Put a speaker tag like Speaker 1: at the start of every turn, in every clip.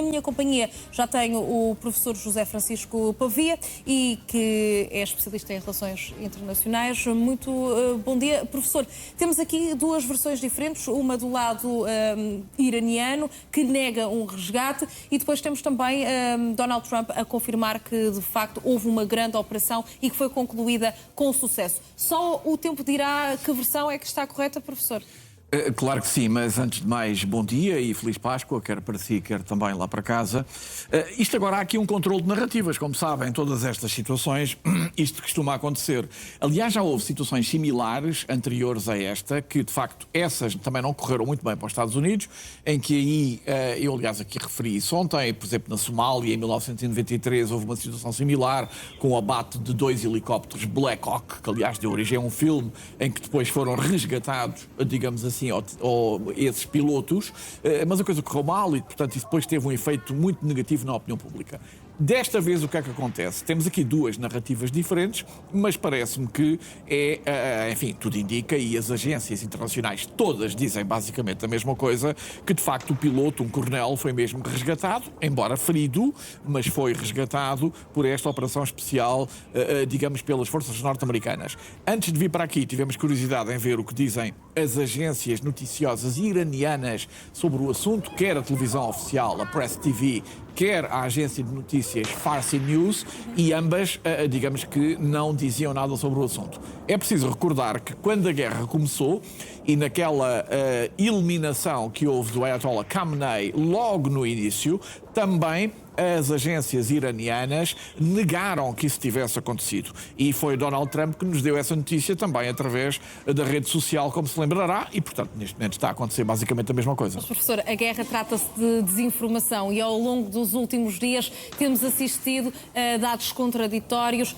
Speaker 1: Na minha companhia já tenho o professor José Francisco Pavia, e que é especialista em relações internacionais. Muito bom dia, professor. Temos aqui duas versões diferentes, uma do lado iraniano, que nega um resgate, e depois temos também Donald Trump a confirmar que, de facto, houve uma grande operação e que foi concluída com sucesso. Só o tempo dirá que versão é que está correta, professor?
Speaker 2: Claro que sim, mas antes de mais, bom dia e Feliz Páscoa, quer para si, quer também lá para casa. Isto agora há aqui um controle de narrativas, como sabem, em todas estas situações, isto costuma acontecer. Aliás, já houve situações similares, anteriores a esta, que de facto essas também não correram muito bem para os Estados Unidos, em que aí, eu aliás aqui referi isso ontem, por exemplo, na Somália, em 1993, houve uma situação similar, com o abate de 2 helicópteros Black Hawk, que aliás deu origem a um filme, em que depois foram resgatados, digamos assim, ou esses pilotos, mas a coisa correu mal e, portanto, isso depois teve um efeito muito negativo na opinião pública. Desta vez, o que é que acontece? Temos aqui duas narrativas diferentes, mas parece-me que enfim, tudo indica, e as agências internacionais todas dizem basicamente a mesma coisa, que de facto o piloto, um coronel, foi mesmo resgatado, embora ferido, mas foi resgatado por esta operação especial, digamos, pelas forças norte-americanas. Antes de vir para aqui, tivemos curiosidade em ver o que dizem as agências noticiosas iranianas sobre o assunto, quer a televisão oficial, a Press TV, quer a agência de notícias Farsi News, e ambas, digamos que não diziam nada sobre o assunto. É preciso recordar que quando a guerra começou, e naquela eliminação que houve do Ayatollah Khamenei logo no início, também as agências iranianas negaram que isso tivesse acontecido. E foi Donald Trump que nos deu essa notícia também através da rede social, como se lembrará, e, portanto, neste momento está a acontecer basicamente a mesma coisa.
Speaker 1: Mas, professor, a guerra trata-se de desinformação e ao longo dos últimos dias temos assistido a dados contraditórios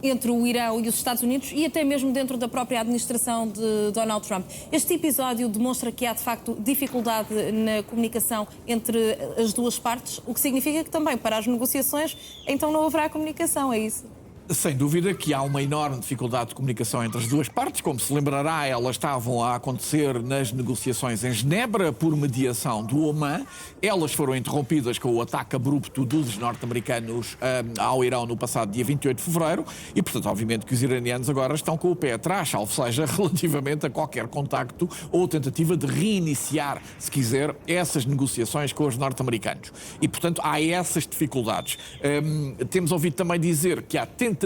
Speaker 1: entre o Irão e os Estados Unidos e até mesmo dentro da própria administração de Donald Trump. Este episódio demonstra que há, de facto, dificuldade na comunicação entre as duas partes, o que significa que também para as negociações então não haverá comunicação, é isso?
Speaker 2: Sem dúvida que há uma enorme dificuldade de comunicação entre as duas partes. Como se lembrará, elas estavam a acontecer nas negociações em Genebra por mediação do Oman. Elas foram interrompidas com o ataque abrupto dos norte-americanos ao Irão no passado dia 28 de fevereiro e, portanto, obviamente que os iranianos agora estão com o pé atrás, salvo seja relativamente a qualquer contacto ou tentativa de reiniciar, se quiser, essas negociações com os norte-americanos. E, portanto, há essas dificuldades. Temos ouvido também dizer que há tentativas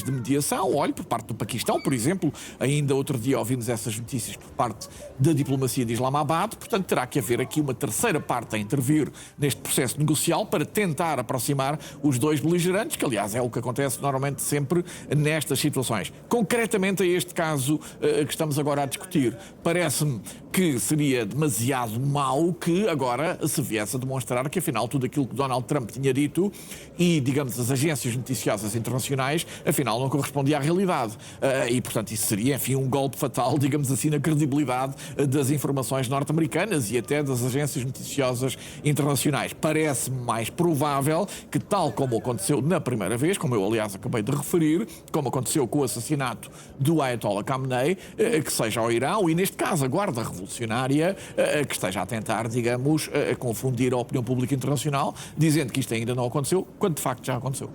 Speaker 2: de mediação, olhe, por parte do Paquistão, por exemplo, ainda outro dia ouvimos essas notícias por parte da diplomacia de Islamabad, portanto terá que haver aqui uma terceira parte a intervir neste processo negocial para tentar aproximar os dois beligerantes, que aliás é o que acontece normalmente sempre nestas situações. Concretamente a este caso que estamos agora a discutir, parece-me que seria demasiado mau que agora se viesse a demonstrar que afinal tudo aquilo que Donald Trump tinha dito e, digamos, as agências noticiosas internacionais, afinal não correspondia à realidade. E, portanto, isso seria, enfim, um golpe fatal, digamos assim, na credibilidade das informações norte-americanas e até das agências noticiosas internacionais. Parece-me mais provável que, tal como aconteceu na primeira vez, como eu, aliás, acabei de referir, como aconteceu com o assassinato do Ayatollah Khamenei, que seja ao Irão e, neste caso, a Guarda Revolucionária, que esteja a tentar, digamos, confundir a opinião pública internacional, dizendo que isto ainda não aconteceu, quando de facto já aconteceu.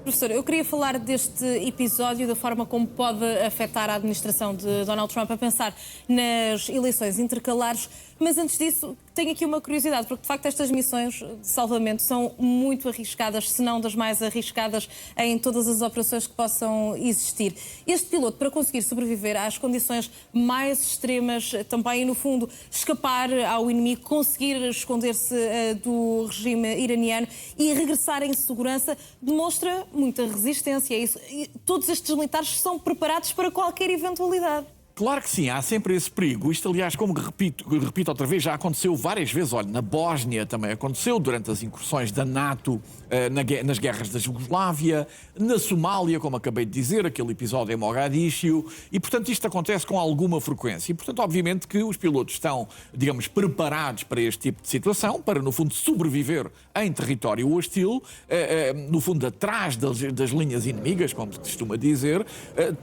Speaker 1: Professor, eu queria falar deste episódio, da forma como pode afetar a administração de Donald Trump, a pensar nas eleições intercalares, mas antes disso tenho aqui uma curiosidade, porque de facto estas missões de salvamento são muito arriscadas, se não das mais arriscadas em todas as operações que possam existir. Este piloto, para conseguir sobreviver às condições mais extremas, também no fundo escapar ao inimigo, conseguir esconder-se do regime iraniano e regressar em segurança, demonstra muita resistência. Isso. E todos estes militares são preparados para qualquer eventualidade.
Speaker 2: Claro que sim, há sempre esse perigo. Isto, aliás, como repito outra vez, já aconteceu várias vezes. Olha, na Bósnia também aconteceu, durante as incursões da NATO nas guerras da Jugoslávia, na Somália, como acabei de dizer, aquele episódio em Mogadíscio, e, portanto, isto acontece com alguma frequência. E, portanto, obviamente que os pilotos estão, digamos, preparados para este tipo de situação, para, no fundo, sobreviver em território hostil, no fundo, atrás das linhas inimigas, como se costuma dizer,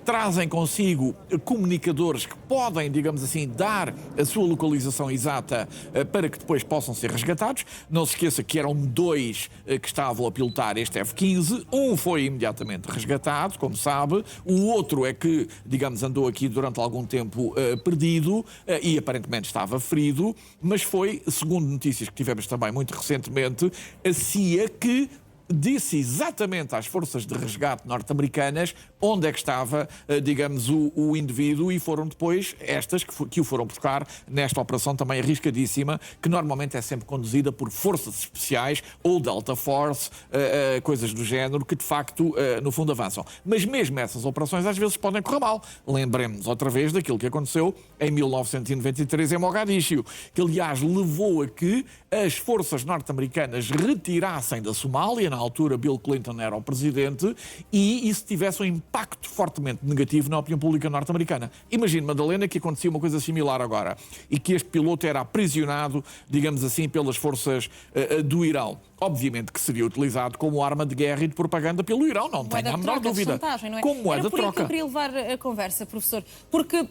Speaker 2: trazem consigo comunicadores operadores que podem, digamos assim, dar a sua localização exata para que depois possam ser resgatados. Não se esqueça que eram 2 que estavam a pilotar este F-15. Um foi imediatamente resgatado, como sabe. O outro é que, digamos, andou aqui durante algum tempo perdido e aparentemente estava ferido, mas foi, segundo notícias que tivemos também muito recentemente, a CIA que disse exatamente às forças de resgate norte-americanas onde é que estava, digamos, o indivíduo, e foram depois estas que o foram buscar nesta operação também arriscadíssima, que normalmente é sempre conduzida por forças especiais ou Delta Force, coisas do género, que de facto, no fundo, avançam. Mas mesmo essas operações às vezes podem correr mal. Lembremos outra vez daquilo que aconteceu em 1993 em Mogadíscio, que aliás levou a que as forças norte-americanas retirassem da Somália. Na altura Bill Clinton era o presidente, e isso tivesse um impacto fortemente negativo na opinião pública norte-americana. Imagine, Madalena, que acontecia uma coisa similar agora e que este piloto era aprisionado, digamos assim, pelas forças do Irão. Obviamente que seria utilizado como arma de guerra e de propaganda pelo Irão, não tenho a menor dúvida.
Speaker 1: Como moeda de troca. Era por aí que eu queria levar a conversa, professor, porque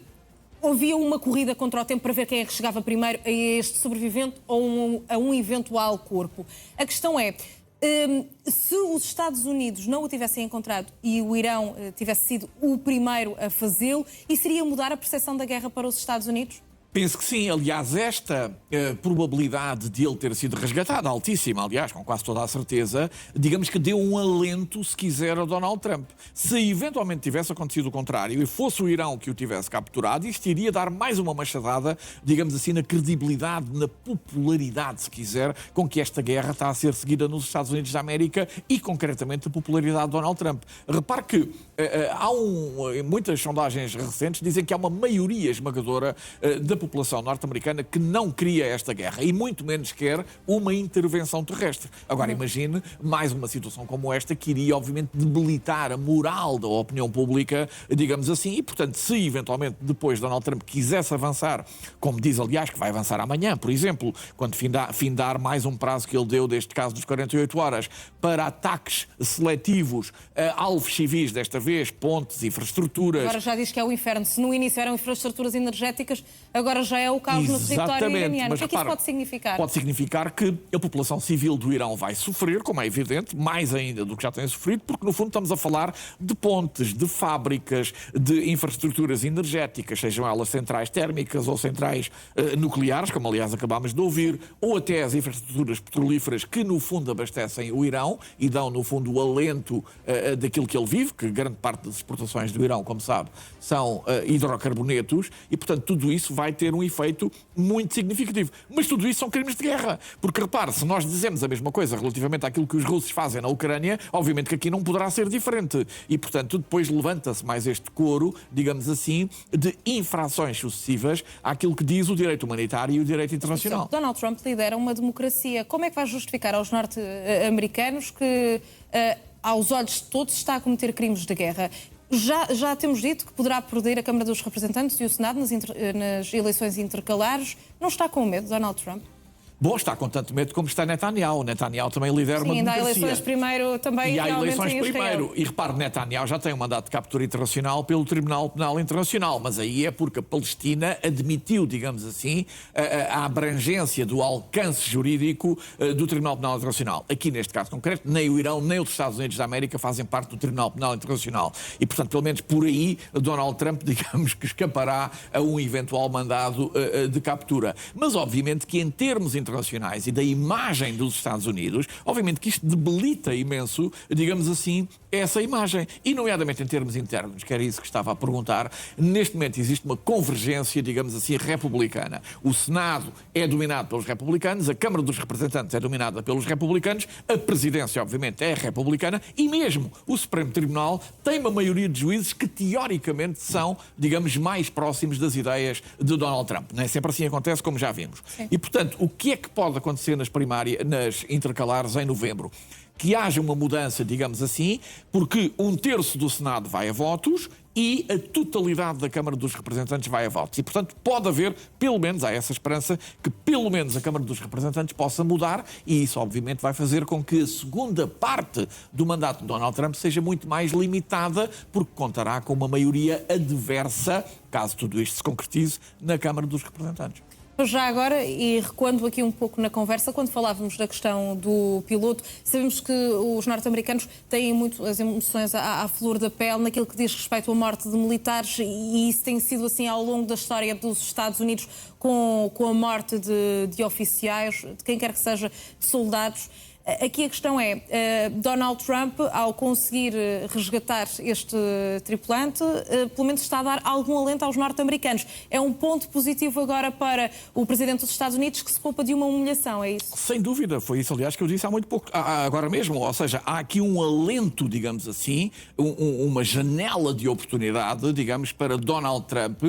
Speaker 1: havia uma corrida contra o tempo para ver quem é que chegava primeiro a este sobrevivente ou a um eventual corpo. A questão é, se os Estados Unidos não o tivessem encontrado e o Irão tivesse sido o primeiro a fazê-lo, isso iria mudar a percepção da guerra para os Estados Unidos?
Speaker 2: Penso que sim. Aliás, esta probabilidade de ele ter sido resgatado, altíssima, aliás, com quase toda a certeza, digamos que deu um alento, se quiser, a Donald Trump. Se eventualmente tivesse acontecido o contrário e fosse o Irão que o tivesse capturado, isto iria dar mais uma machadada, digamos assim, na credibilidade, na popularidade, se quiser, com que esta guerra está a ser seguida nos Estados Unidos da América e, concretamente, a popularidade de Donald Trump. Repare que muitas sondagens recentes dizem que há uma maioria esmagadora da população norte-americana que não queria esta guerra e muito menos quer uma intervenção terrestre. Agora imagine mais uma situação como esta, que iria obviamente debilitar a moral da opinião pública, digamos assim, e portanto se eventualmente depois Donald Trump quisesse avançar, como diz aliás que vai avançar amanhã, por exemplo, quando findar mais um prazo que ele deu deste caso dos 48 horas para ataques seletivos a alvos civis, desta vez pontes, infraestruturas.
Speaker 1: Agora já diz que é o inferno. Se no início eram infraestruturas energéticas, agora já é o caos no território iraniano. O que é que isso pode significar?
Speaker 2: Pode significar que a população civil do Irão vai sofrer, como é evidente, mais ainda do que já tem sofrido, porque no fundo estamos a falar de pontes, de fábricas, de infraestruturas energéticas, sejam elas centrais térmicas ou centrais nucleares, como aliás acabámos de ouvir, ou até as infraestruturas petrolíferas que no fundo abastecem o Irão e dão no fundo o alento daquilo que ele vive, que grande parte das exportações do Irão, como sabe, são hidrocarbonetos, e portanto tudo isso vai ter um efeito muito significativo. Mas tudo isso são crimes de guerra. Porque repare, se nós dizemos a mesma coisa relativamente àquilo que os russos fazem na Ucrânia, obviamente que aqui não poderá ser diferente. E portanto depois levanta-se mais este coro, digamos assim, de infrações sucessivas àquilo que diz o direito humanitário e o direito internacional.
Speaker 1: Donald Trump lidera uma democracia. Como é que vai justificar aos norte-americanos que, aos olhos de todos, está a cometer crimes de guerra? Já temos dito que poderá perder a Câmara dos Representantes e o Senado nas eleições intercalares. Não está com medo, Donald Trump?
Speaker 2: Bom, está com tanto medo como está Netanyahu. Netanyahu também lidera uma democracia.
Speaker 1: Sim, ainda há eleições primeiro também.
Speaker 2: E há eleições primeiro. E repare, Netanyahu já tem um mandato de captura internacional pelo Tribunal Penal Internacional, mas aí é porque a Palestina admitiu, digamos assim, a abrangência do alcance jurídico do Tribunal Penal Internacional. Aqui, neste caso concreto, nem o Irão nem os Estados Unidos da América fazem parte do Tribunal Penal Internacional. E, portanto, pelo menos por aí, Donald Trump, digamos que escapará a um eventual mandado de captura. Mas, obviamente, que em termos internacionais e da imagem dos Estados Unidos, obviamente que isto debilita imenso, digamos assim, essa imagem. E, nomeadamente, em termos internos, que era isso que estava a perguntar, neste momento existe uma convergência, digamos assim, republicana. O Senado é dominado pelos republicanos, a Câmara dos Representantes é dominada pelos republicanos, a Presidência, obviamente, é republicana e mesmo o Supremo Tribunal tem uma maioria de juízes que, teoricamente, são, digamos, mais próximos das ideias de Donald Trump. Não é sempre assim acontece, como já vimos. Sim. E, portanto, o que é que pode acontecer nas intercalares em novembro? que haja uma mudança, digamos assim, porque 1/3 do Senado vai a votos e a totalidade da Câmara dos Representantes vai a votos. E, portanto, pode haver, pelo menos, há essa esperança, que pelo menos a Câmara dos Representantes possa mudar, e isso, obviamente, vai fazer com que a segunda parte do mandato de Donald Trump seja muito mais limitada, porque contará com uma maioria adversa, caso tudo isto se concretize, na Câmara dos Representantes.
Speaker 1: Já agora, e recuando aqui um pouco na conversa, quando falávamos da questão do piloto, sabemos que os norte-americanos têm muito as emoções à flor da pele naquilo que diz respeito à morte de militares, e isso tem sido assim ao longo da história dos Estados Unidos, com a morte de oficiais, de quem quer que seja, de soldados. Aqui a questão é, Donald Trump, ao conseguir resgatar este tripulante, pelo menos está a dar algum alento aos norte-americanos. É um ponto positivo agora para o presidente dos Estados Unidos, que se poupa de uma humilhação, é isso?
Speaker 2: Sem dúvida, foi isso, aliás, que eu disse há muito pouco, agora mesmo. Ou seja, há aqui um alento, digamos assim, uma janela de oportunidade, digamos, para Donald Trump,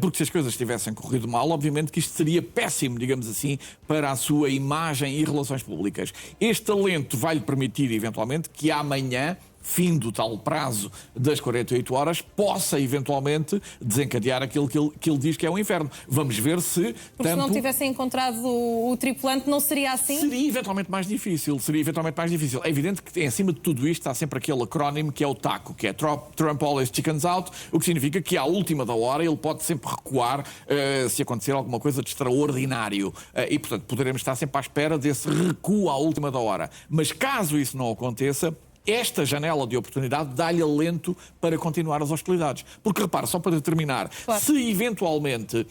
Speaker 2: porque se as coisas tivessem corrido mal, obviamente que isto seria péssimo, digamos assim, para a sua imagem e relações públicas. Este talento vai-lhe permitir, eventualmente, que amanhã, fim do tal prazo das 48 horas, possa eventualmente desencadear aquilo que ele diz que é um inferno. Vamos ver se...
Speaker 1: Porque se não tivessem encontrado o tripulante, não seria assim?
Speaker 2: Seria eventualmente mais difícil. É evidente que, em cima de tudo isto, está sempre aquele acrónimo que é o TACO, que é Trump Always Chickens Out, o que significa que, à última da hora, ele pode sempre recuar se acontecer alguma coisa de extraordinário. E, portanto, poderemos estar sempre à espera desse recuo à última da hora. Mas, caso isso não aconteça, esta janela de oportunidade dá-lhe alento para continuar as hostilidades. Porque, repare, só para terminar,
Speaker 1: claro,
Speaker 2: se eventualmente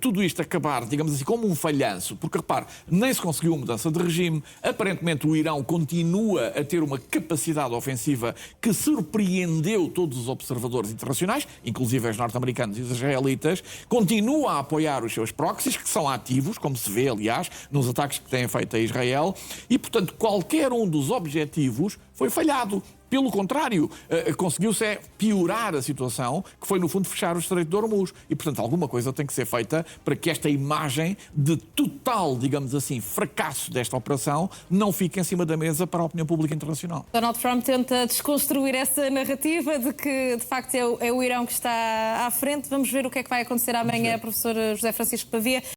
Speaker 2: tudo isto acabar, digamos assim, como um falhanço, porque, repare, nem se conseguiu uma mudança de regime, aparentemente o Irão continua a ter uma capacidade ofensiva que surpreendeu todos os observadores internacionais, inclusive os norte-americanos e os israelitas, continua a apoiar os seus proxies, que são ativos, como se vê, aliás, nos ataques que têm feito a Israel, e, portanto, qualquer um dos objetivos foi falhado. Pelo contrário, conseguiu-se piorar a situação, que foi, no fundo, fechar o Estreito de Hormuz. E, portanto, alguma coisa tem que ser feita para que esta imagem de total, digamos assim, fracasso desta operação não fique em cima da mesa para a opinião pública internacional.
Speaker 1: Donald Trump tenta desconstruir essa narrativa de que, de facto, é o Irão que está à frente. Vamos ver o que é que vai acontecer amanhã, professor José Francisco Pavia.